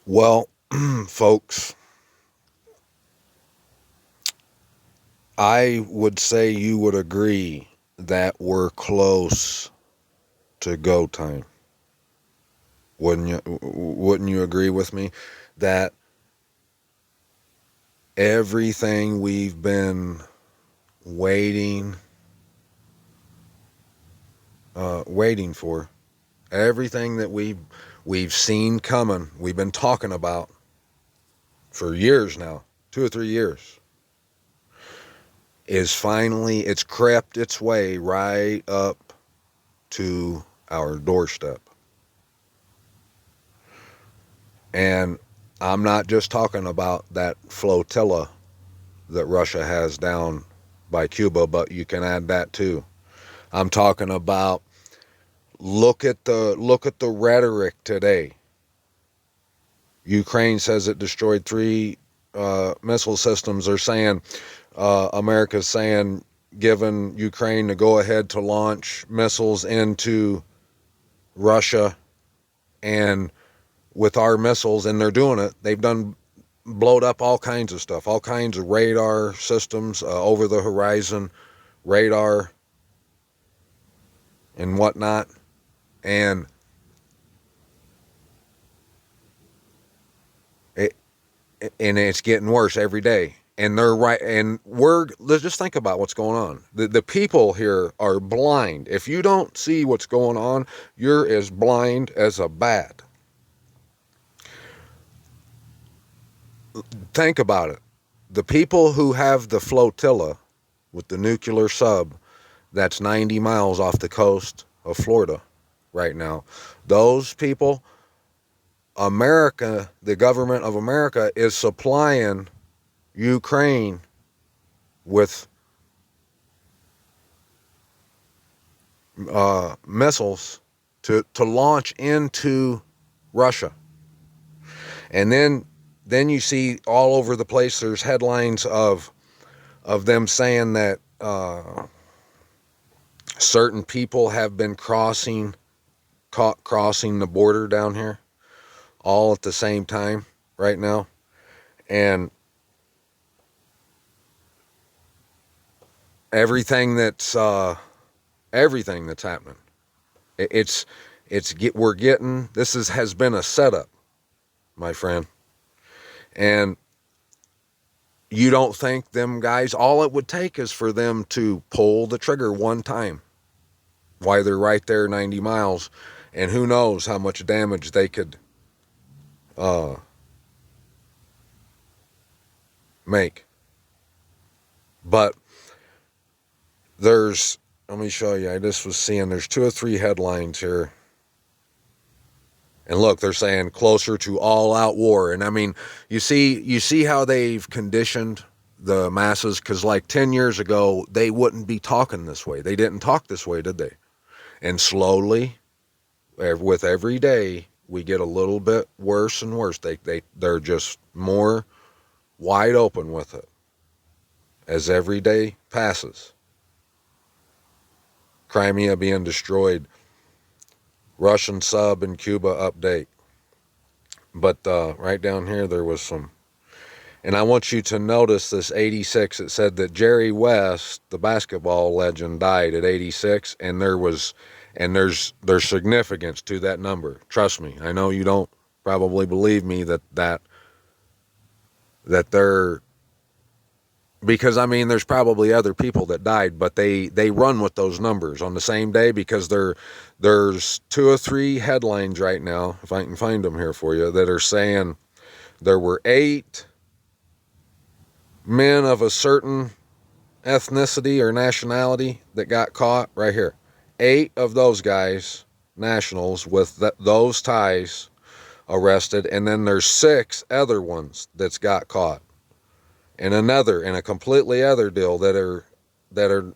Well, folks, I would say you would agree that we're close to go time. Wouldn't you agree with me that everything we've been waiting waiting for, everything that we've seen coming, we've been talking about for years now, 2 or 3 years, is finally it's crept its way right up to our doorstep. And I'm not just talking about that flotilla that Russia has down by Cuba, but you can add that too. I'm talking about look at the rhetoric today. Ukraine says it destroyed three missile systems. They're saying America's saying giving Ukraine the go ahead to launch missiles into Russia, and with our missiles, and they're doing it. They've done blowed up all kinds of stuff, all kinds of radar systems, over the horizon radar and whatnot. And it, and it's getting worse every day. And they're right. And let's just think about what's going on. The people here are blind. If you don't see what's going on, you're as blind as a bat. Think about it. The people who have the flotilla with the nuclear sub that's 90 miles off the coast of Florida right now, those people, America, the government of America, is supplying Ukraine with missiles to launch into Russia. And then you see all over the place there's headlines of them saying that certain people have been crossing the border down here all at the same time right now. And everything that's happening, we're getting, has been a setup, my friend. And you don't think them guys, all it would take is for them to pull the trigger one time while they're right there 90 miles, and who knows how much damage they could make. But let me show you, I just was seeing there's 2 or 3 headlines here. And look, they're saying closer to all-out war. And I mean, you see how they've conditioned the masses, because like 10 years ago, they wouldn't be talking this way. They didn't talk this way, did they? And slowly, with every day, we get a little bit worse and worse. They're just more wide open with it as every day passes. Crimea being destroyed. Russian sub in Cuba update. But right down here there was some, and I want you to notice this 86. It said that Jerry West, the basketball legend, died at 86, and there's significance to that number. Trust me, I know you don't probably believe me that they're, because I mean there's probably other people that died, but they run with those numbers on the same day, because there's 2 or 3 headlines right now, if I can find them here for you, that are saying there were 8 men of a certain ethnicity or nationality that got caught right here. 8 of those guys, nationals with those ties, arrested, and then there's 6 other ones that's got caught. And a completely other deal that are they're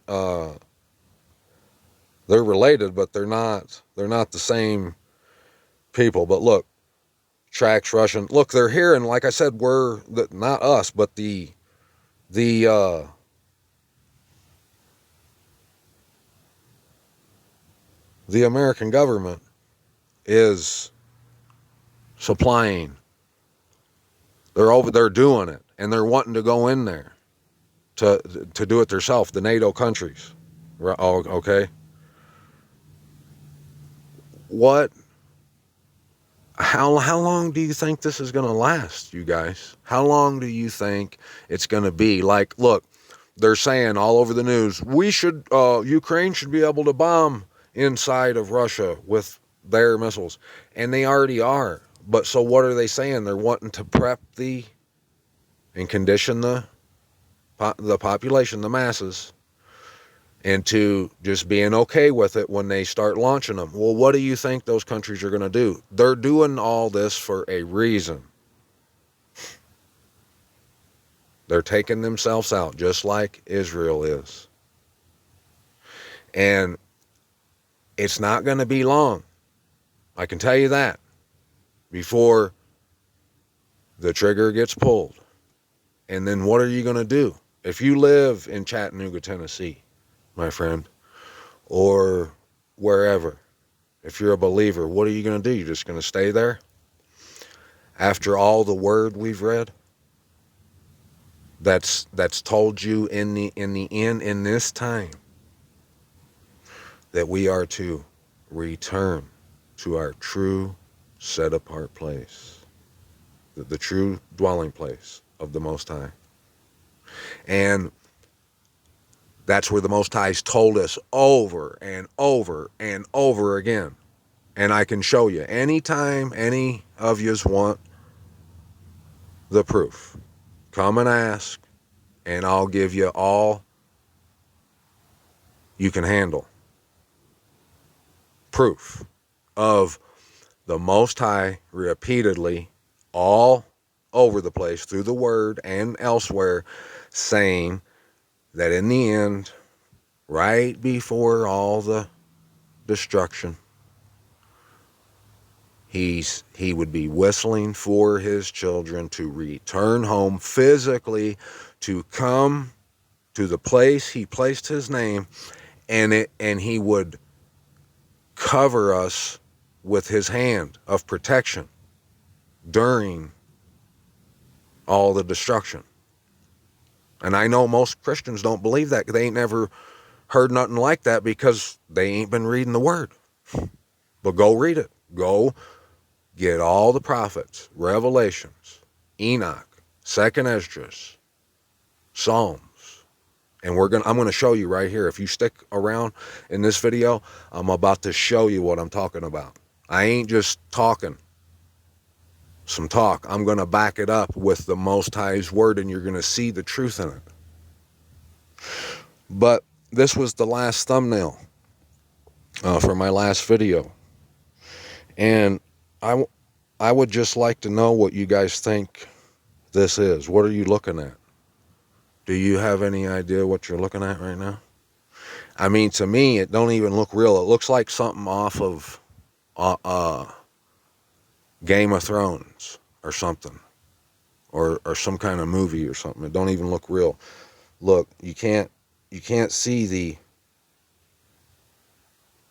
related, but they're not the same people. But look, tracks Russian. Look, they're here, and like I said, not us, but the American government is supplying They're over there doing it, and they're wanting to go in there to do it themselves. The NATO countries, oh, okay. What? How long do you think this is going to last, you guys? How long do you think it's going to be? Like, look, they're saying all over the news, Ukraine should be able to bomb inside of Russia with their missiles, and they already are. But so what are they saying? They're wanting to prep and condition the population, the masses, into just being okay with it when they start launching them. Well, what do you think those countries are going to do? They're doing all this for a reason. They're taking themselves out, just like Israel is. And it's not going to be long, I can tell you that, before the trigger gets pulled. And then what are you going to do? If you live in Chattanooga, Tennessee, my friend, or wherever, if you're a believer, what are you going to do? You're just going to stay there? After all the word we've read, that's told you in the end, in this time, that we are to return to our true set apart place, the true dwelling place of the Most High. And that's where the Most High's told us over and over and over again. And I can show you anytime any of yous want the proof. Come and ask, and I'll give you all you can handle. Proof of the Most High repeatedly all over the place through the Word and elsewhere saying that in the end, right before all the destruction, he would be whistling for his children to return home physically, to come to the place he placed his name, and he would cover us with his hand of protection during all the destruction. And I know most Christians don't believe that. They ain't never heard nothing like that because they ain't been reading the Word. But go read it. Go get all the prophets, Revelations, Enoch, 2nd Esdras, Psalms. And I'm going to show you right here. If you stick around in this video, I'm about to show you what I'm talking about. I ain't just talking some talk. I'm going to back it up with the Most High's Word, and you're going to see the truth in it. But this was the last thumbnail for my last video. And I would just like to know what you guys think this is. What are you looking at? Do you have any idea what you're looking at right now? I mean, to me, it don't even look real. It looks like something off of Game of Thrones or something, or some kind of movie or something. It don't even look real. Look, you can't see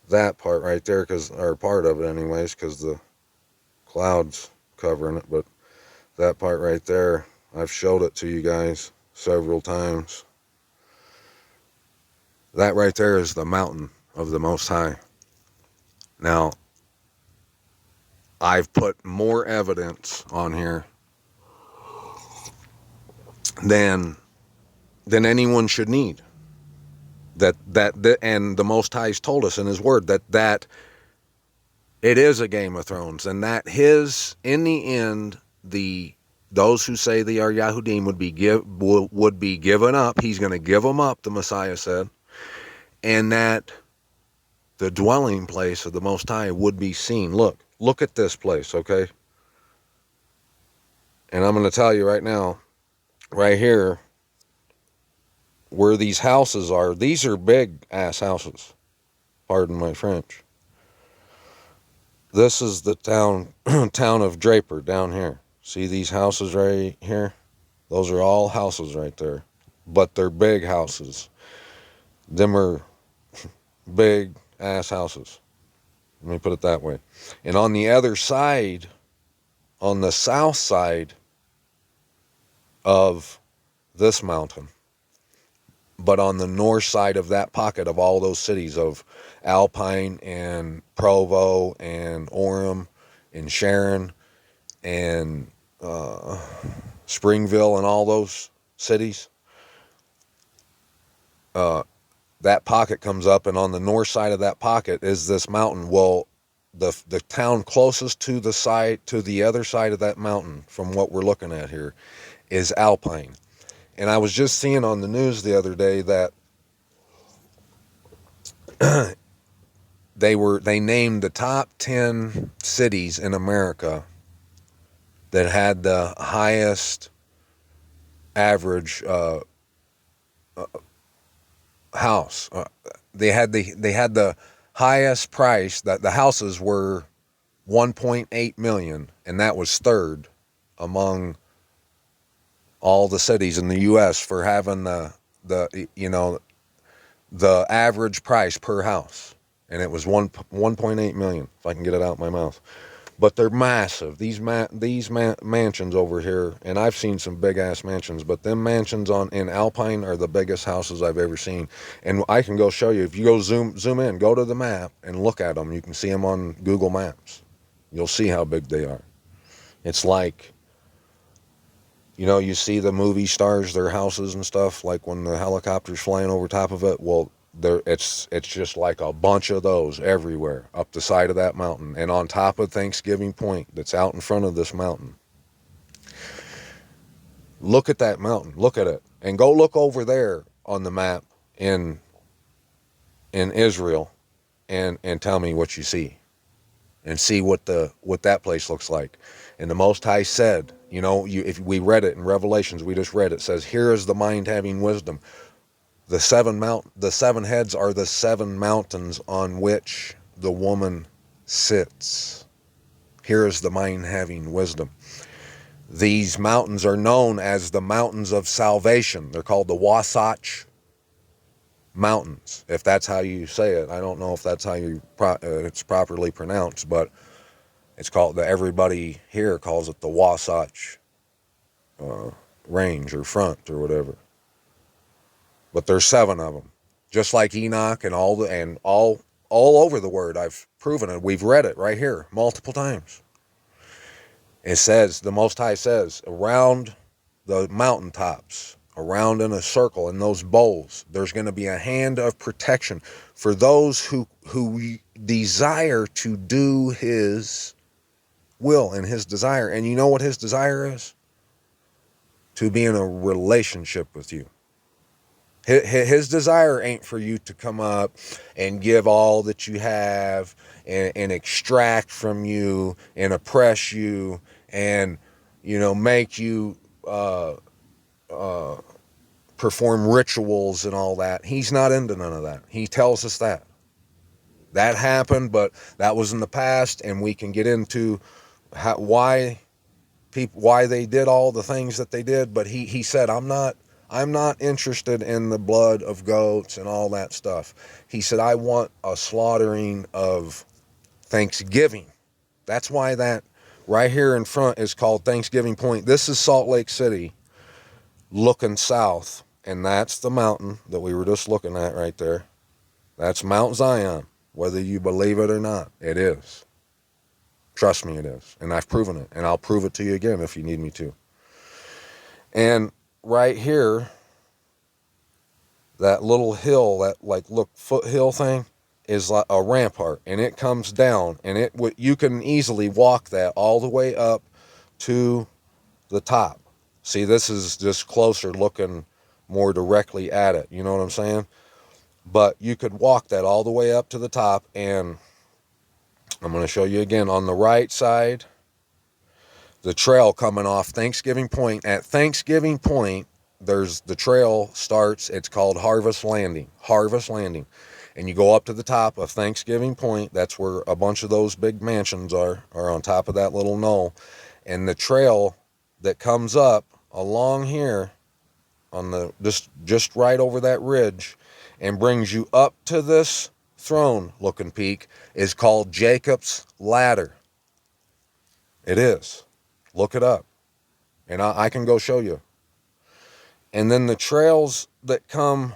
that part right there, or part of it anyways, because the clouds covering it. But that part right there, I've showed it to you guys several times. That right there is the mountain of the Most High. Now, I've put more evidence on here than anyone should need. That and the Most High's told us in His Word that it is a Game of Thrones, and that in the end, those who say they are Yahudim would be given up. He's going to give them up, the Messiah said, and that the dwelling place of the Most High would be seen. Look at this place, okay? And I'm going to tell you right now, right here, where these houses are. These are big ass houses. Pardon my French. This is the town of Draper down here. See these houses right here? Those are all houses right there. But they're big houses. Them are big ass houses. Let me put it that way. And on the other side, on the south side, of this mountain. But on the north side of that pocket of all those cities of Alpine and Provo and Orem and Sharon and Springville and all those cities, that pocket comes up, and on the north side of that pocket is this mountain. Well, the town closest to the other side of that mountain, from what we're looking at here, is Alpine. And I was just seeing on the news the other day that they named the top 10 cities in America that had the highest average house. They had the highest price, that the houses were 1.8 million, and that was third among all the cities in the US for having the average price per house, and it was 1.8 million, if I can get it out of my mouth. But they're massive. These mansions over here, and I've seen some big ass mansions, but them mansions in Alpine are the biggest houses I've ever seen. And I can go show you. If you go zoom in, go to the map and look at them. You can see them on Google Maps. You'll see how big they are. It's like, you see the movie stars, their houses and stuff, like when the helicopter's flying over top of it. Well, it's just like a bunch of those everywhere up the side of that mountain, and on top of Thanksgiving Point that's out in front of this mountain. Look at that mountain. Look at it, and go look over there on the map in Israel, and tell me what you see, and see what that place looks like. And the Most High said, if we read it in Revelations, we just read it, says, "Here is the mind having wisdom." The seven heads are the 7 mountains on which the woman sits. Here is the mind having wisdom. These mountains are known as the mountains of salvation. They're called the Wasatch Mountains, if that's how you say it. I don't know if that's how it's properly pronounced, but it's called, everybody here calls it the Wasatch Range or Front or whatever. But there's 7 of them, just like Enoch and all over the Word. I've proven it. We've read it right here multiple times. It says, the Most High says, around the mountaintops, around in a circle, in those bowls, there's going to be a hand of protection for those who desire to do His will and His desire. And you know what His desire is? To be in a relationship with you. His desire ain't for you to come up and give all that you have and extract from you and oppress you and, make you perform rituals and all that. He's not into none of that. He tells us that. That happened, but that was in the past, and we can get into why they did all the things that they did. But he said, I'm not interested in the blood of goats and all that stuff. He said, I want a slaughtering of Thanksgiving. That's why that right here in front is called Thanksgiving Point. This is Salt Lake City looking south, and that's the mountain that we were just looking at right there. That's Mount Zion, whether you believe it or not. It is. Trust me, it is. And I've proven it, and I'll prove it to you again if you need me to. And right here, that little hill, that foothill thing, is like a rampart, and it comes down, and you can easily walk that all the way up to the top. See, this is just closer, looking more directly at it. You know what I'm saying? But you could walk that all the way up to the top, and I'm going to show you again on the right side. The trail coming off Thanksgiving Point. At Thanksgiving Point, the trail starts. It's called Harvest Landing. Harvest Landing. And you go up to the top of Thanksgiving Point. That's where a bunch of those big mansions are on top of that little knoll. And the trail that comes up along here on the just right over that ridge and brings you up to this throne looking peak is called Jacob's Ladder. It is. Look it up. And I can go show you. And then the trails that come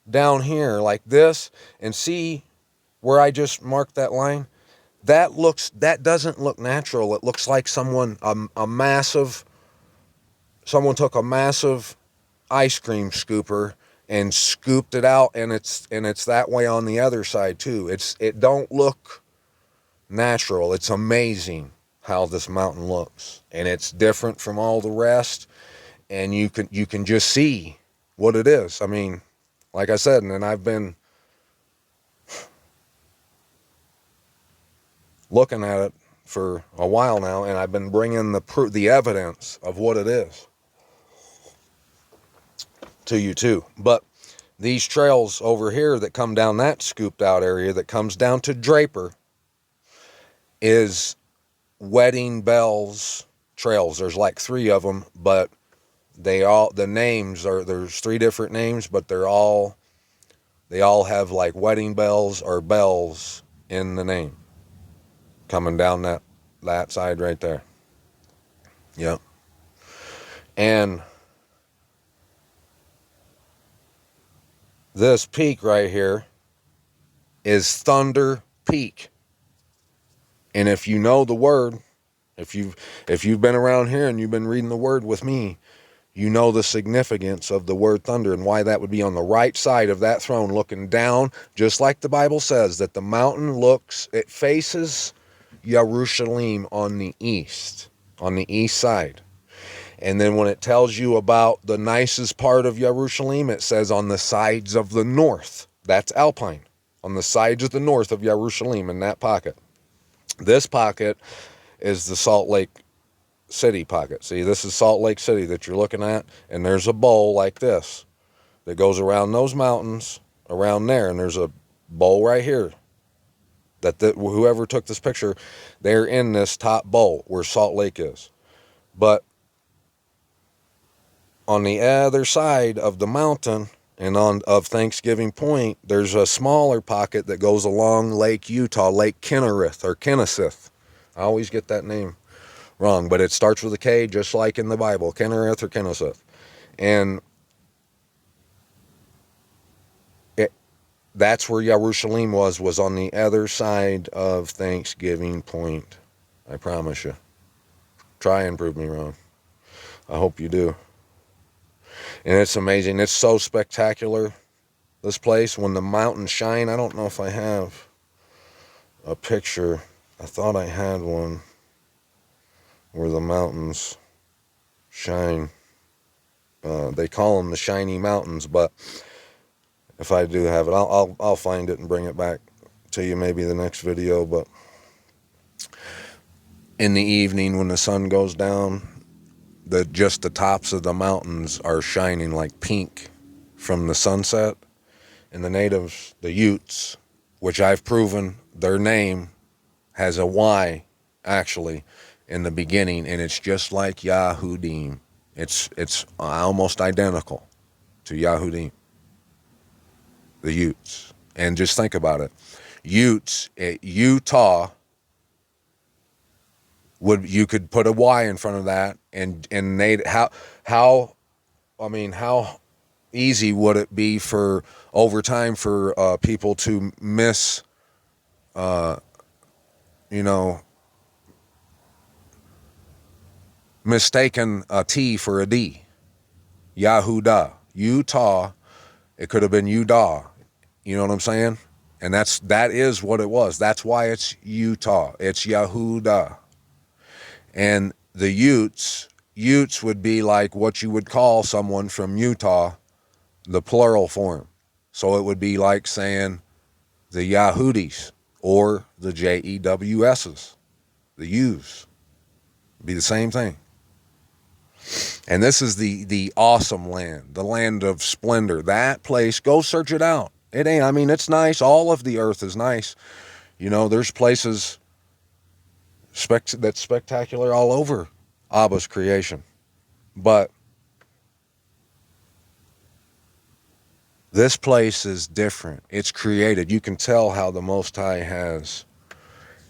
down here like this, and see where I just marked that line? That doesn't look natural. It looks like someone took a massive ice cream scooper and scooped it out, and it's that way on the other side too. It don't look natural. It's amazing how this mountain looks, and it's different from all the rest, and you can just see what it is. I mean, like I said, and I've been looking at it for a while now, and I've been bringing the evidence of what it is to you too. But these trails over here that come down that scooped out area that comes down to Draper is Wedding Bells trails. There's like 3 of them, but the names are, there's 3 different names, but they all have like wedding bells or bells in the name, coming down that side right there. Yep. And this peak right here is Thunder Peak. And if you know the word, if you've been around here and you've been reading the word with me, you know the significance of the word thunder and why that would be on the right side of that throne, looking down, just like the Bible says, that the mountain it faces Jerusalem on the east side. And then when it tells you about the nicest part of Jerusalem, it says on the sides of the north. That's Alpine. On the sides of the north of Jerusalem, in that pocket. This pocket is the Salt Lake City pocket. See, this is Salt Lake City that you're looking at, and there's a bowl like this that goes around those mountains around there, and there's a bowl right here that whoever took this picture, they're in this top bowl where Salt Lake is. But on the other side of the mountain and of Thanksgiving Point, there's a smaller pocket that goes along Lake Utah, Lake Kinnereth or Kenneseth. I always get that name wrong, but it starts with a K, just like in the Bible, Kinnereth or Kenneseth. And that's where Jerusalem was on the other side of Thanksgiving Point. I promise you. Try and prove me wrong. I hope you do. And it's amazing. It's so spectacular, this place. When the mountains shine, I don't know if I have a picture. I thought I had one where the mountains shine. They call them the shiny mountains, but if I do have it, I'll find it and bring it back to you maybe the next video. But in the evening when the sun goes down, just the tops of the mountains are shining like pink from the sunset. And the natives, the Utes, which I've proven their name has a Y actually in the beginning, and it's just like Yahudim. It's almost identical to Yahudim, the Utes. And just think about it. Utes, Utah, you could put a Y in front of that, and how easy would it be for over time for people to mistaken a T for a D. Yahudah, Utah. It could have been Udah. You know what I'm saying? And that is what it was. That's why it's Utah. It's Yahudah. And the Utes would be like what you would call someone from Utah, the plural form. So it would be like saying the Yahudis or the Jews's, the U's. It'd be the same thing. And this is the awesome land, the land of splendor. That place, go search it out. It's nice. All of the earth is nice. There's places that's spectacular all over Abba's creation. But this place is different. It's created. You can tell how the Most High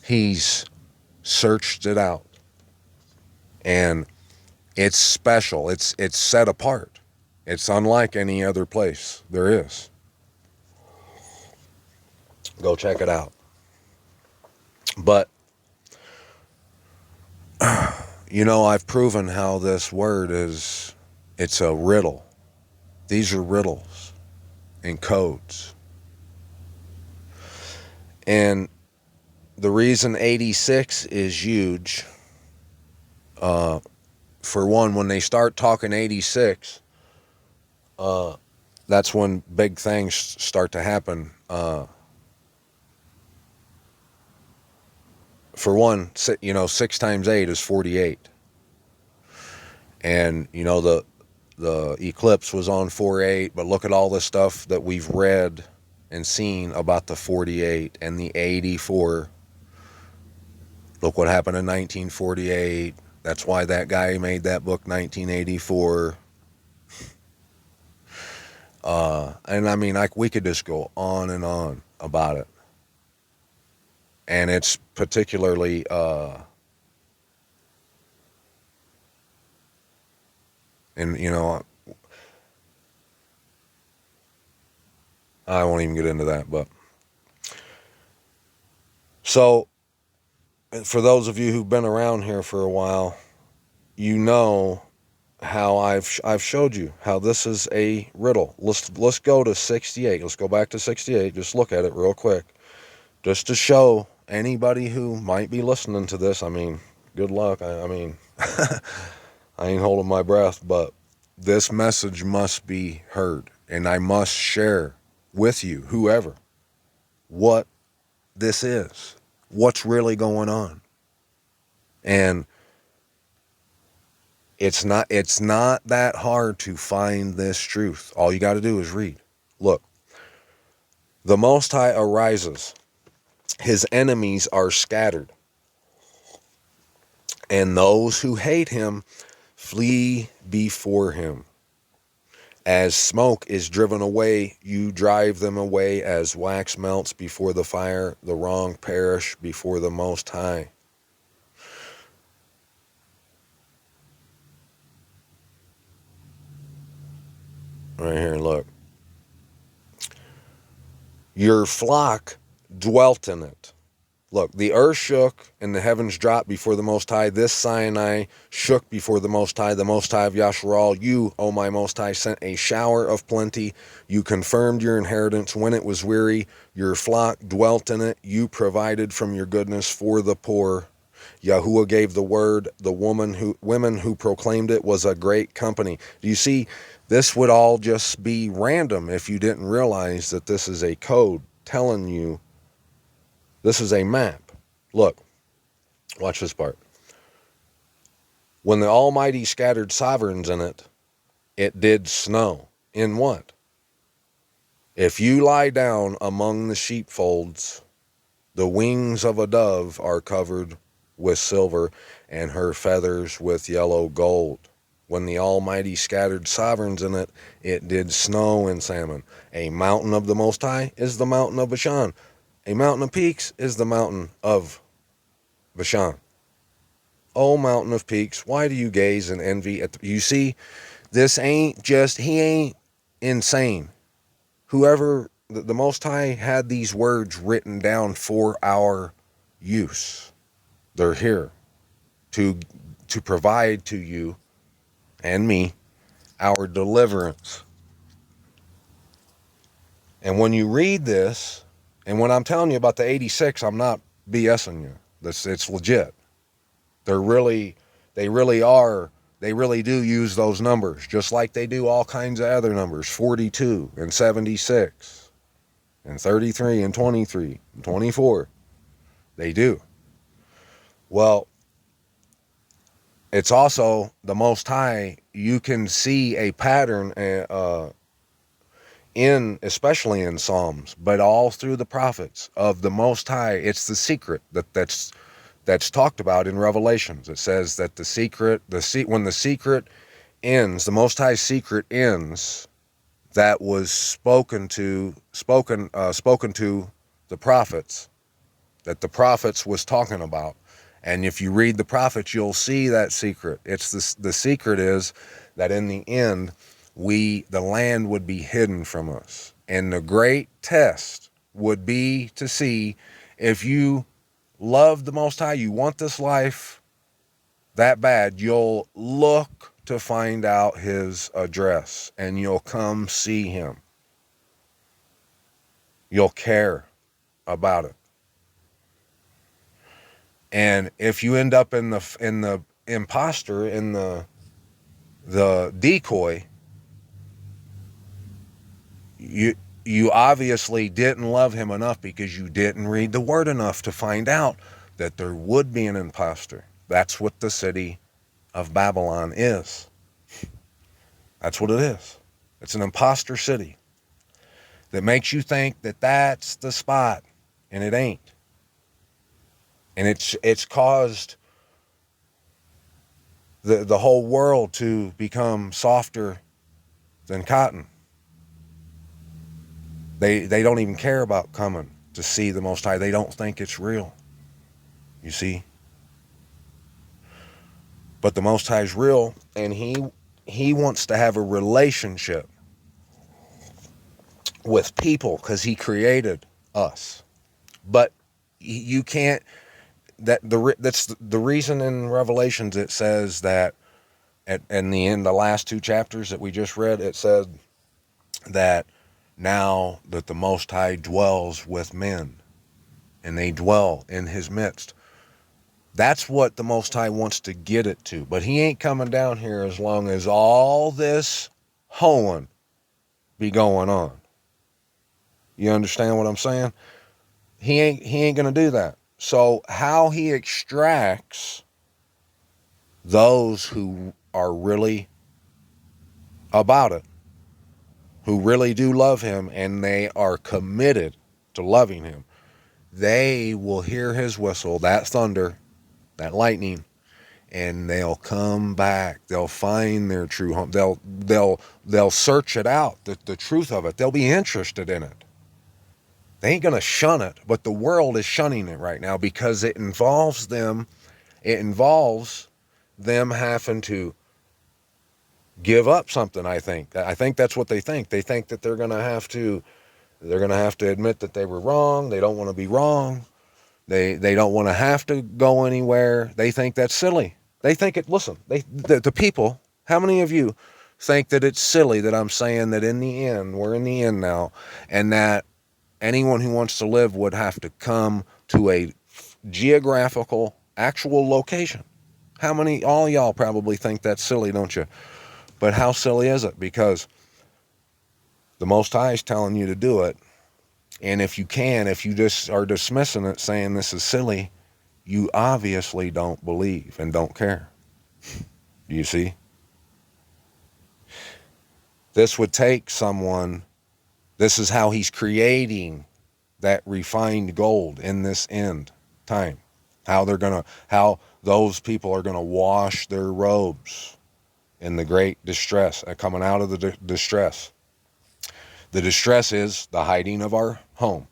he's searched it out. And it's special. It's set apart. It's unlike any other place there is. Go check it out. But, I've proven how this word it's a riddle. These are riddles and codes. And the reason 86 is huge, for one, when they start talking 86, that's when big things start to happen. For one, 6 times 8 is 48. And, the eclipse was on 4/8, but look at all the stuff that we've read and seen about the 48 and the 84. Look what happened in 1948. That's why that guy made that book, 1984. And I mean, we could just go on and on about it. And it's particularly, I won't even get into that, but so for those of you who've been around here for a while, how I've showed you how this is a riddle. Let's go to 68. Let's go back to 68. Just look at it real quick, just to show anybody who might be listening to this. I mean, good luck. I mean, I ain't holding my breath, but this message must be heard, and I must share with you, whoever, what this is, what's really going on. And it's not that hard to find this truth. All you got to do is read. Look, the Most High arises. His enemies are scattered. And those who hate him flee before him. As smoke is driven away, you drive them away. As wax melts before the fire, the wrong perish before the Most High. Right here, look. Your flock dwelt in it. Look, the earth shook and the heavens dropped before the Most High. This Sinai shook before the Most High of Yasharal. You, O my Most High, sent a shower of plenty. You confirmed your inheritance when it was weary. Your flock dwelt in it. You provided from your goodness for the poor. Yahuwah gave the word. The women who proclaimed it was a great company. Do you see? This would all just be random if you didn't realize that this is a code telling you. This is a map. Look, watch this part. When the Almighty scattered sovereigns in it, it did snow. In what? If you lie down among the sheepfolds, the wings of a dove are covered with silver, and her feathers with yellow gold. When the Almighty scattered sovereigns in it, it did snow in Salmon. A mountain of the Most High is the mountain of Bashan. A mountain of peaks is the mountain of Bashan. O mountain of peaks, why do you gaze and envy at you see, this ain't just, he ain't insane. Whoever, the Most High had these words written down for our use. They're here to provide to you and me our deliverance. And when you read this, and when I'm telling you about the 86, I'm not BSing you. It's legit. They really do use those numbers, just like they do all kinds of other numbers, 42 and 76 and 33 and 23 and 24. They do. Well, it's also the Most High. You can see a pattern especially in Psalms, but all through the prophets of the Most High. It's the secret that's talked about in Revelations. It says that when the secret ends, the Most High's secret ends, that was spoken to the prophets, that the prophets was talking about. And if you read the prophets, you'll see that secret. The secret is that in the end, the land would be hidden from us. And the great test would be to see if you love the Most High, you want this life that bad, you'll look to find out his address and you'll come see him. You'll care about it. And if you end up in the imposter, in the decoy, you obviously didn't love him enough because you didn't read the word enough to find out that there would be an imposter. That's what the city of Babylon is. That's what it is. It's an imposter city that makes you think that that's the spot, and it ain't. And it's caused the whole world to become softer than cotton. They don't even care about coming to see the Most High. They don't think it's real. You see? But the Most High is real, and he wants to have a relationship with people because he created us. But you can't. That's the reason in Revelations it says that in the last two chapters that we just read, it said that now that the Most High dwells with men and they dwell in his midst. That's what the Most High wants to get it to. But he ain't coming down here as long as all this hoeing be going on. You understand what I'm saying? He ain't going to do that. So how he extracts those who are really about it, who really do love him, and they are committed to loving him, they will hear his whistle, that thunder, that lightning, and they'll come back. They'll find their true home. They'll search it out, the truth of it. They'll be interested in it. They ain't going to shun it, but the world is shunning it right now because it involves them. It involves them having to give up something, I think. I think that's what they think. They think that they're going to have to admit that they were wrong. They don't want to be wrong. They don't want to have to go anywhere. They think that's silly. They think it, listen, the people, how many of you think that it's silly that I'm saying that in the end, we're in the end now, and that anyone who wants to live would have to come to a geographical, actual location? How many, all y'all probably think that's silly, don't you? But how silly is it? Because the Most High is telling you to do it. And if you just are dismissing it, saying this is silly, you obviously don't believe and don't care. Do you see? This would take someone, this is how he's creating that refined gold in this end time. How those people are going to wash their robes in the great distress, coming out of the distress. The distress is the hiding of our home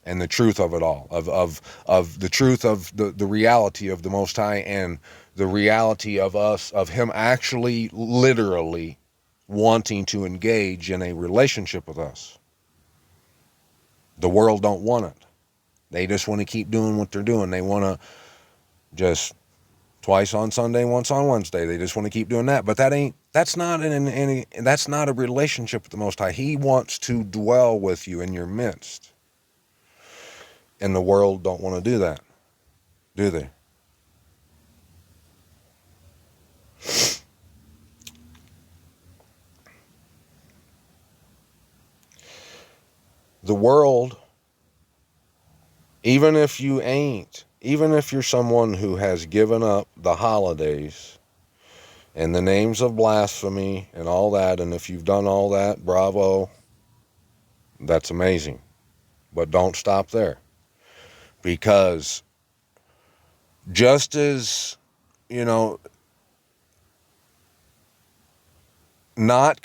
and the truth of it all, of the truth of the reality of the Most High and the reality of us, of him actually literally wanting to engage in a relationship with us. The world don't want it. They just want to keep doing what they're doing. They want to just twice on Sunday, once on Wednesday. They just want to keep doing that. But that's not a relationship with the Most High. He wants to dwell with you in your midst. And the world don't want to do that, do they? The world, even if you're someone who has given up the holidays and the names of blasphemy and all that, and if you've done all that, bravo, that's amazing. But don't stop there. Because just as, not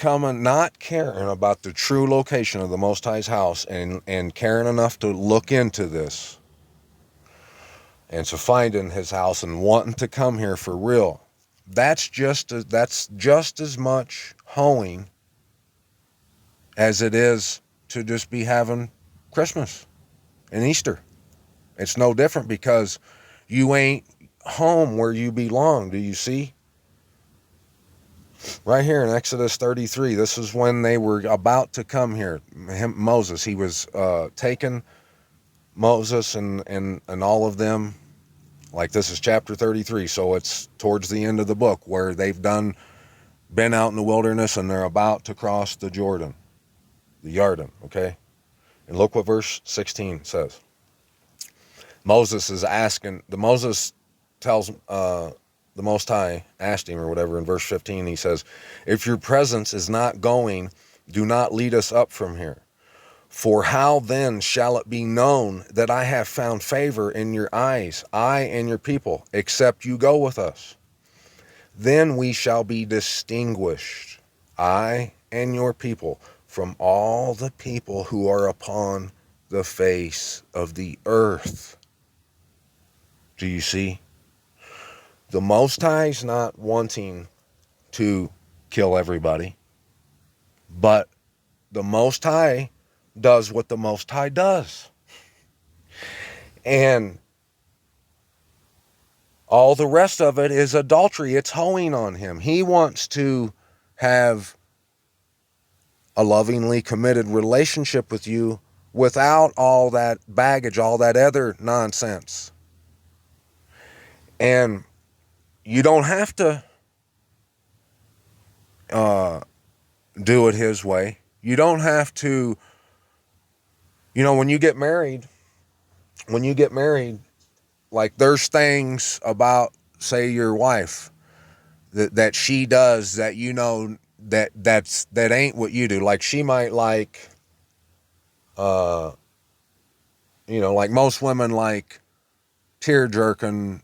caring about the true location of the Most High's house and caring enough to look into this and to find in his house and wanting to come here for real, that's just as much hoeing as it is to just be having Christmas and Easter. It's no different because you ain't home where you belong. Do you see? Right here in Exodus 33, this is when they were about to come here. Moses, he was taken, Moses and all of them. Like, this is chapter 33, so it's towards the end of the book where they've been out in the wilderness and they're about to cross the Jordan, okay? And look what verse 16 says. Moses tells the Most High, asked him or whatever in verse 15, he says, if your presence is not going, do not lead us up from here. For how then shall it be known that I have found favor in your eyes, I and your people, except you go with us? Then we shall be distinguished, I and your people, from all the people who are upon the face of the earth. Do you see? The Most High's not wanting to kill everybody, but the Most High does what the Most High does. And all the rest of it is adultery. It's hoeing on him. He wants to have a lovingly committed relationship with you without all that baggage, all that other nonsense. And you don't have to do it his way. You don't have to, when you get married, like, there's things about, say, your wife that she does that that ain't what you do. Like, she might like, like most women like tear jerking,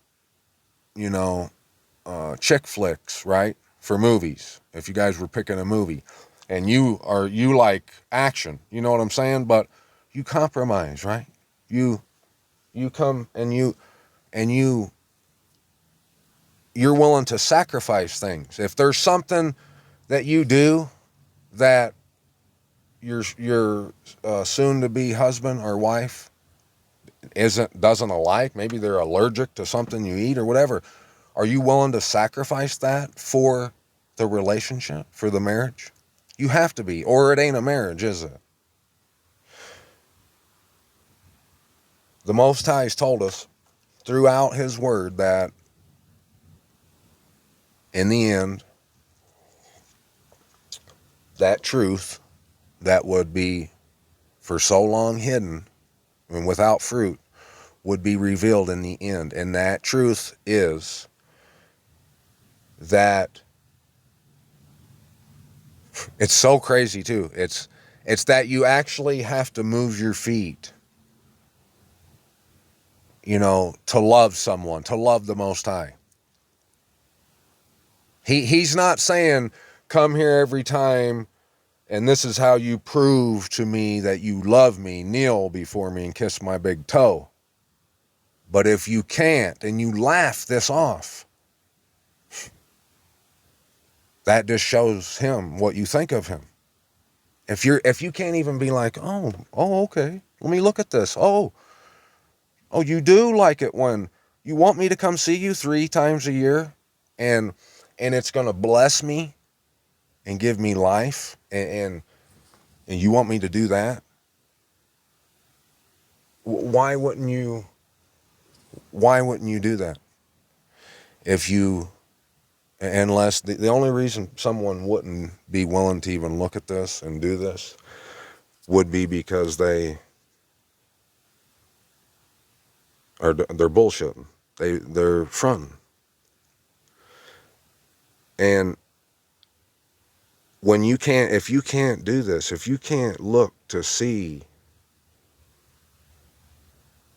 chick flicks, right? For movies. If you guys were picking a movie, and you like action, you know what I'm saying? But you compromise, right? You come and you're willing to sacrifice things. If there's something that you do that your soon to be husband or wife doesn't like, maybe they're allergic to something you eat or whatever, are you willing to sacrifice that for the relationship, for the marriage? You have to be, or it ain't a marriage, is it? The Most High has told us throughout his word that in the end, that truth that would be for so long hidden and without fruit would be revealed in the end. And that truth is that it's so crazy too. It's that you actually have to move your feet, to love someone, to love the Most High. He's not saying, come here every time and this is how you prove to me that you love me, kneel before me and kiss my big toe. But if you can't and you laugh this off, that just shows him what you think of him. If you can't even be like, oh, okay, let me look at this. Oh, you do like it when you want me to come see you 3 times a year, and it's going to bless me and give me life, and you want me to do that? Why wouldn't you do that? Unless the only reason someone wouldn't be willing to even look at this and do this would be because they're bullshitting. They're fronting. And if you can't do this, if you can't look to see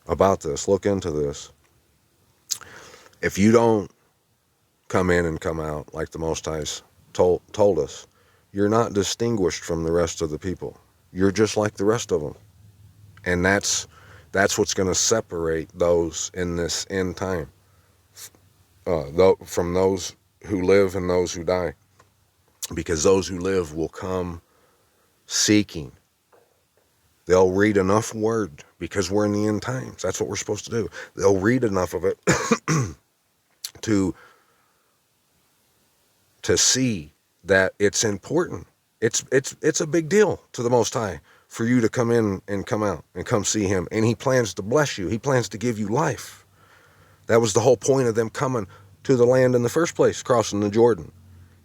about this, look into this, if you don't come in and come out like the Most High's told us, you're not distinguished from the rest of the people. You're just like the rest of them. And that's what's going to separate those in this end time from those who live and those who die. Because those who live will come seeking. They'll read enough word, because we're in the end times. That's what we're supposed to do. They'll read enough of it to see that it's important. It's a big deal to the Most High for you to come in and come out and come see him. And he plans to bless you. He plans to give you life. That was the whole point of them coming to the land in the first place, crossing the Jordan.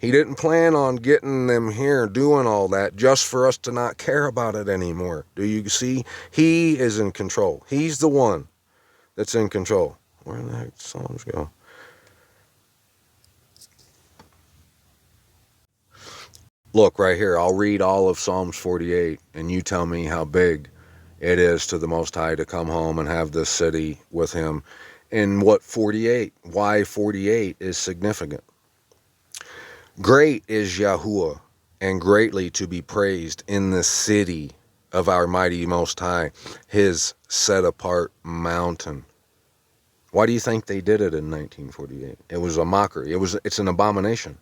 He didn't plan on getting them here doing all that just for us to not care about it anymore. Do you see? He is in control. He's the one that's in control. Where the heck did the Psalms go? Look right here. I'll read all of Psalms 48, and you tell me how big it is to the Most High to come home and have this city with him. And why 48 is significant. Great is Yahuwah, and greatly to be praised in the city of our mighty Most High, his set-apart mountain. Why do you think they did it in 1948? It was a mockery. It's an abomination.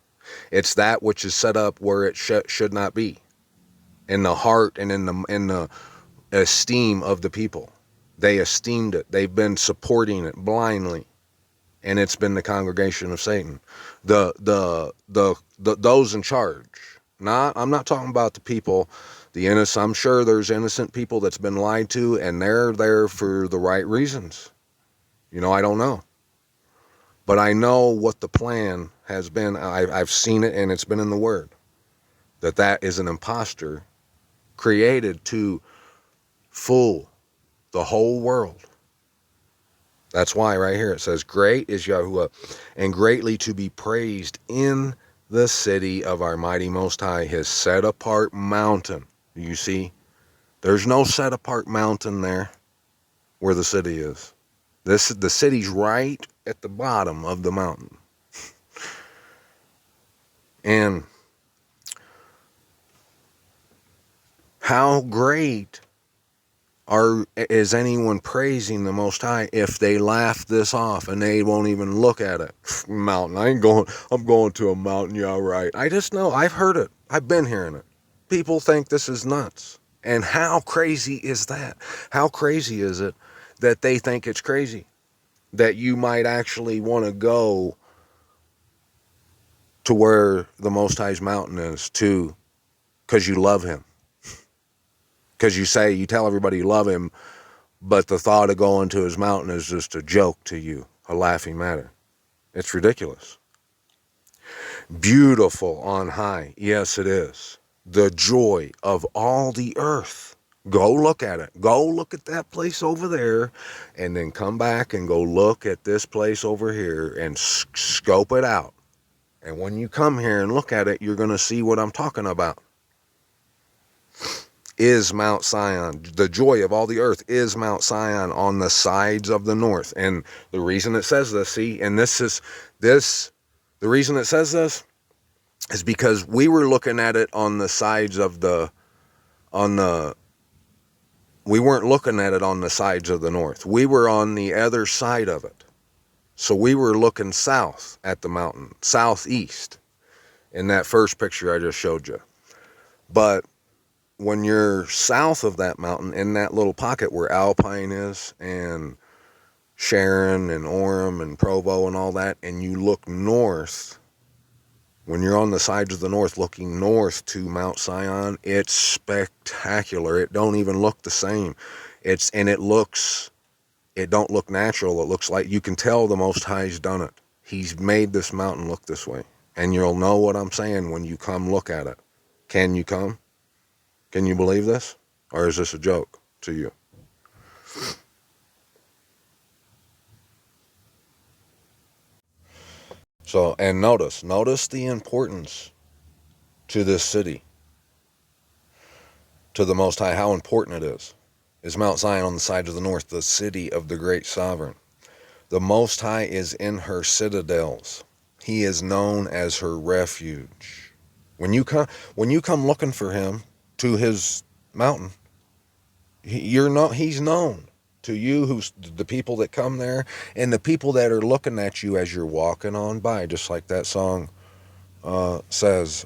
It's that which is set up where it should not be, in the heart and in the esteem of the people. They esteemed it. They've been supporting it blindly. And it's been the congregation of Satan, the those in charge. I'm not talking about the people, the innocent. I'm sure there's innocent people that's been lied to, and they're there for the right reasons. I don't know, but I know what the plan has been. I've seen it, and it's been in the Word. That is an imposter created to fool the whole world. That's why right here it says, great is Yahuwah, and greatly to be praised in the city of our mighty Most High, his set-apart mountain. You see, there's no set-apart mountain there where the city is. The city's right at the bottom of the mountain. And how great is anyone praising the Most High if they laugh this off and they won't even look at it? Mountain, I'm going to a mountain, yeah, right. I just know, I've heard it. I've been hearing it. People think this is nuts. And how crazy is that? How crazy is it that they think it's crazy? That you might actually want to go to where the Most High's mountain is because you love him. Because you tell everybody you love him, but the thought of going to his mountain is just a joke to you, a laughing matter. It's ridiculous. Beautiful on high. Yes, it is. The joy of all the earth. Go look at it. Go look at that place over there, and then come back and go look at this place over here and scope it out. And when you come here and look at it, you're going to see what I'm talking about. Is Mount Sion. The joy of all the earth is Mount Sion on the sides of the north. And the reason it says this, the reason it says this is because we were looking at it on the sides of we weren't looking at it on the sides of the north. We were on the other side of it. So we were looking south at the mountain, southeast, in that first picture I just showed you. But when you're south of that mountain, in that little pocket where Alpine is, and Sharon, and Orem, and Provo, and all that, and you look north, when you're on the sides of the north, looking north to Mount Sion, it's spectacular. It don't even look the same. It don't look natural. It looks like, you can tell the Most High's done it. He's made this mountain look this way. And you'll know what I'm saying when you come look at it. Can you come? Can you believe this? Or is this a joke to you? So, and notice the importance to this city, to the Most High, how important it is. Is Mount Zion on the side of the north, the city of the great sovereign. The Most High is in her citadels. He is known as her refuge. When you come looking for him to his mountain, he's known to you, who's the people that come there, and the people that are looking at you as you're walking on by, just like that song says,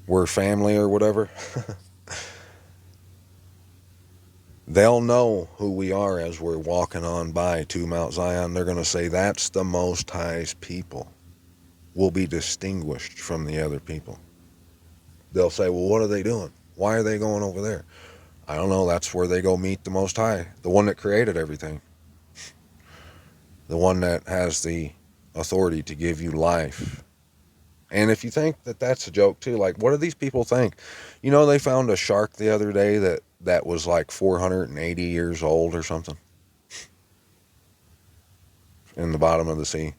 we're family or whatever, they'll know who we are as we're walking on by to Mount Zion. They're going to say, that's the Most High's people. We'll be distinguished from the other people. They'll say, well, what are they doing? Why are they going over there? I don't know. That's where they go meet the Most High, the one that created everything, the one that has the authority to give you life. And if you think that that's a joke too, like, what do these people think? You know, they found a shark the other day that was like 480 years old or something in the bottom of the sea.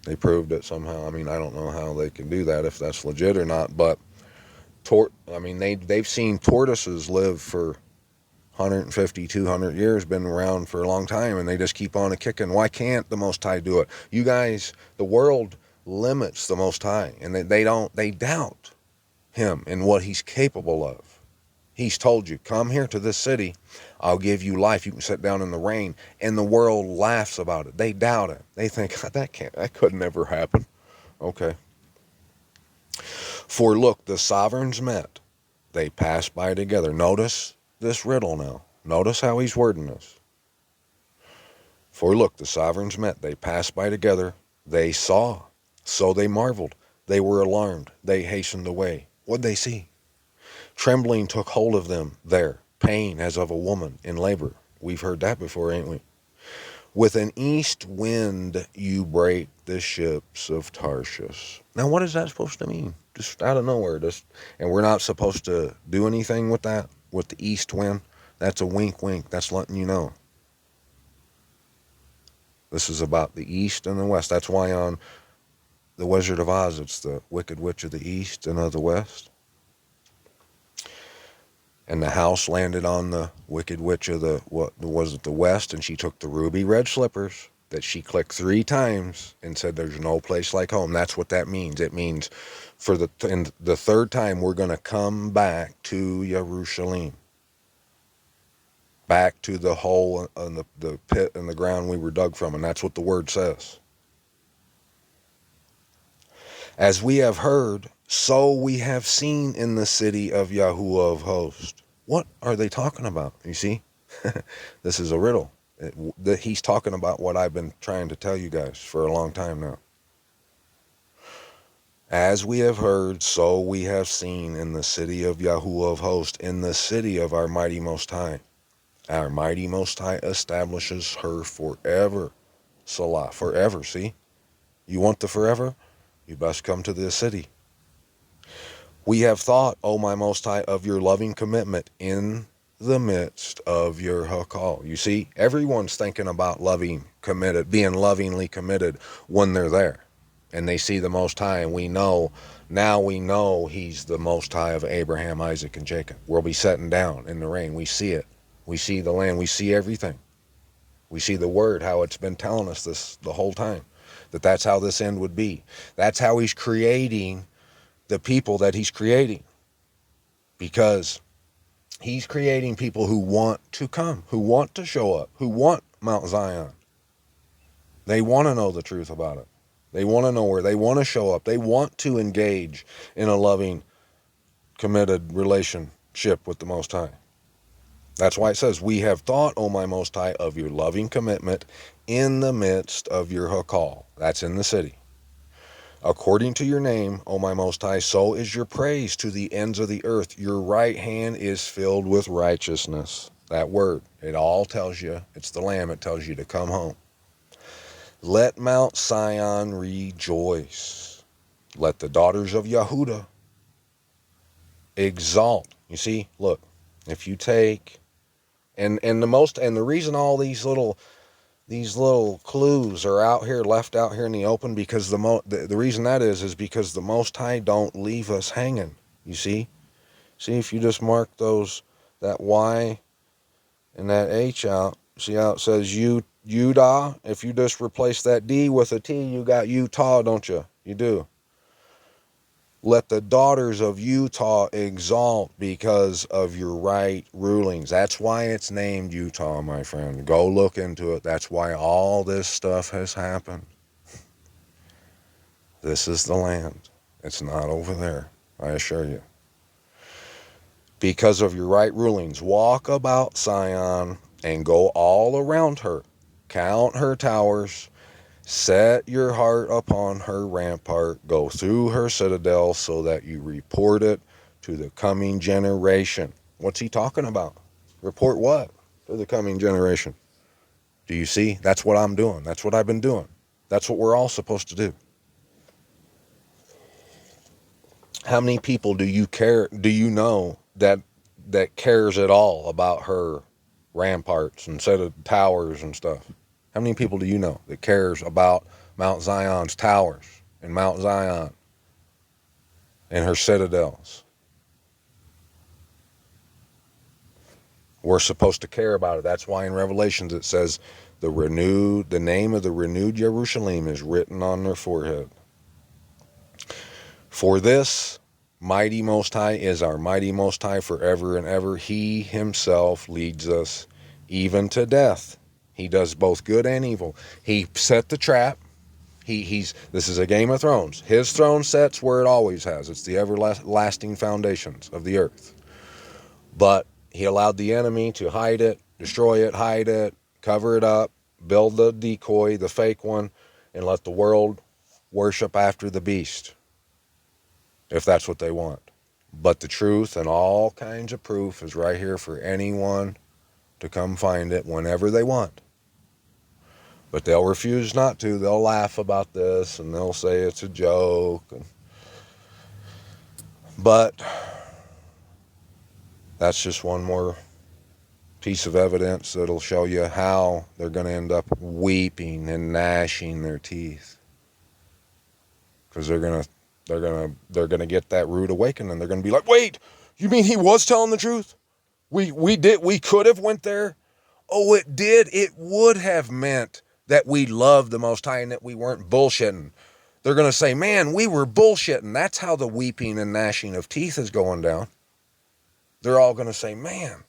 They proved it somehow. I mean, I don't know how they can do that, if that's legit or not, but they've seen tortoises live for 150, 200 years, been around for a long time, and they just keep on a kicking. Why can't the Most High do it? You guys, the world limits the Most High, and they doubt him and what he's capable of. He's told you, come here to this city, I'll give you life. You can sit down in the rain, and the world laughs about it. They doubt it. They think, that could never happen. Okay. For look, the sovereigns met. They passed by together. Notice this riddle now. Notice how he's wording this. For look, the sovereigns met. They passed by together. They saw. So they marveled. They were alarmed. They hastened away. What'd they see? Trembling took hold of them there. Pain as of a woman in labor. We've heard that before, ain't we? With an east wind you break the ships of Tarshish. Now, what is that supposed to mean? Just out of nowhere. And we're not supposed to do anything with that, with the east wind. That's a wink, wink. That's letting you know. This is about the east and the west. That's why on The Wizard of Oz, it's the Wicked Witch of the East and of the West. And the house landed on the Wicked Witch of the West, and she took the ruby red slippers that she clicked 3 times and said, there's no place like home. That's what that means. It means for the 3rd time, we're going to come back to Jerusalem. Back to the hole in the pit in the ground we were dug from. And that's what the word says. As we have heard, so we have seen in the city of Yahuwah of hosts. What are they talking about? You see? This is a riddle. He's talking about what I've been trying to tell you guys for a long time now. As we have heard, so we have seen in the city of Yahuwah of hosts, in the city of our mighty Most High. Our mighty Most High establishes her forever. Salah, forever, see? You want the forever? You best come to this city. We have thought, O my Most High, of your loving commitment in the midst of your Hakal. You see, everyone's thinking about being lovingly committed when they're there. And they see the Most High, and we know he's the Most High of Abraham, Isaac, and Jacob. We'll be sitting down in the rain. We see it. We see the land. We see everything. We see the word, how it's been telling us this the whole time, that's how this end would be. That's how he's creating the people that he's creating, because he's creating people who want to come, who want to show up, who want Mount Zion. They want to know the truth about it. They want to know where. They want to show up. They want to engage in a loving, committed relationship with the Most High. That's why it says, we have thought, O my Most High, of your loving commitment in the midst of your Hakal. That's in the city. According to your name, O my Most High, so is your praise to the ends of the earth. Your right hand is filled with righteousness. That word, it all tells you, it's the Lamb, it tells you to come home. Let Mount Zion rejoice. Let the daughters of Yehuda exalt. You see, look, if you take, and the reason all these little clues are left out here in the open, because the reason that is because the Most High don't leave us hanging. You see, if you just mark that Y and that H out, see how it says Utah? If you just replace that D with a T, you got Utah, don't you? You do. Let the daughters of Utah exalt because of your right rulings. That's why it's named Utah, my friend. Go look into it. That's why all this stuff has happened. This is the land. It's not over there. I assure you. Because of your right rulings, walk about Sion and go all around her. Count her towers. Set your heart upon her rampart. Go through her citadel so that you report it to the coming generation. What's he talking about? Report what to the coming generation? Do you see? That's what I'm doing. That's what I've been doing. That's what we're all supposed to do. How many people do you know that cares at all about her ramparts and set of towers and stuff? How many people do you know that cares about Mount Zion's towers and Mount Zion and her citadels? We're supposed to care about it. That's why in Revelations it says the name of the renewed Jerusalem is written on their forehead. For this mighty Most High is our mighty Most High forever and ever. He himself leads us even to death. He does both good and evil. He set the trap. This is a Game of Thrones. His throne sets where it always has. It's the everlasting foundations of the earth. But he allowed the enemy to hide it, destroy it, hide it, cover it up, build the decoy, the fake one, and let the world worship after the beast, if that's what they want. But the truth and all kinds of proof is right here for anyone to come find it whenever they want. But they'll refuse not to. They'll laugh about this and they'll say it's a joke. But that's just one more piece of evidence that'll show you how they're going to end up weeping and gnashing their teeth. Because they're going to get that rude awakening. They're going to be like, wait, you mean he was telling the truth? We could have went there. Oh, it did. It would have meant that we loved the Most High and that we weren't bullshitting. They're going to say, man, we were bullshitting. That's how the weeping and gnashing of teeth is going down. They're all going to say, man,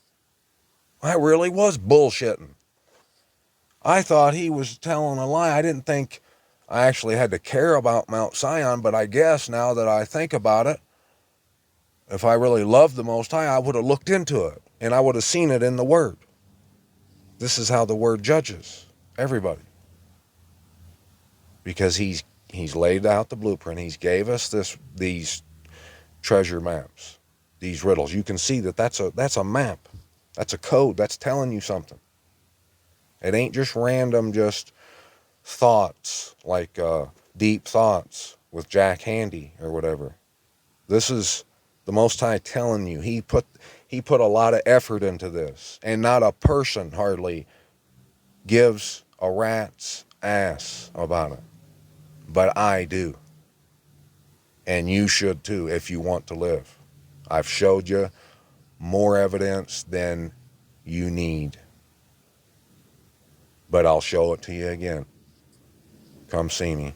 I really was bullshitting. I thought he was telling a lie. I didn't think I actually had to care about Mount Zion, but I guess now that I think about it, if I really loved the Most High, I would have looked into it and I would have seen it in the Word. This is how the Word judges everybody. Because he's laid out the blueprint. He's gave us these treasure maps, these riddles. You can see that that's a map. That's a code. That's telling you something. It ain't just random, just thoughts, like deep thoughts with Jack Handy or whatever. This is the Most High telling you. He put a lot of effort into this. And not a person hardly gives a rat's ass about it. But I do. And you should too if you want to live. I've showed you more evidence than you need. But I'll show it to you again. Come see me.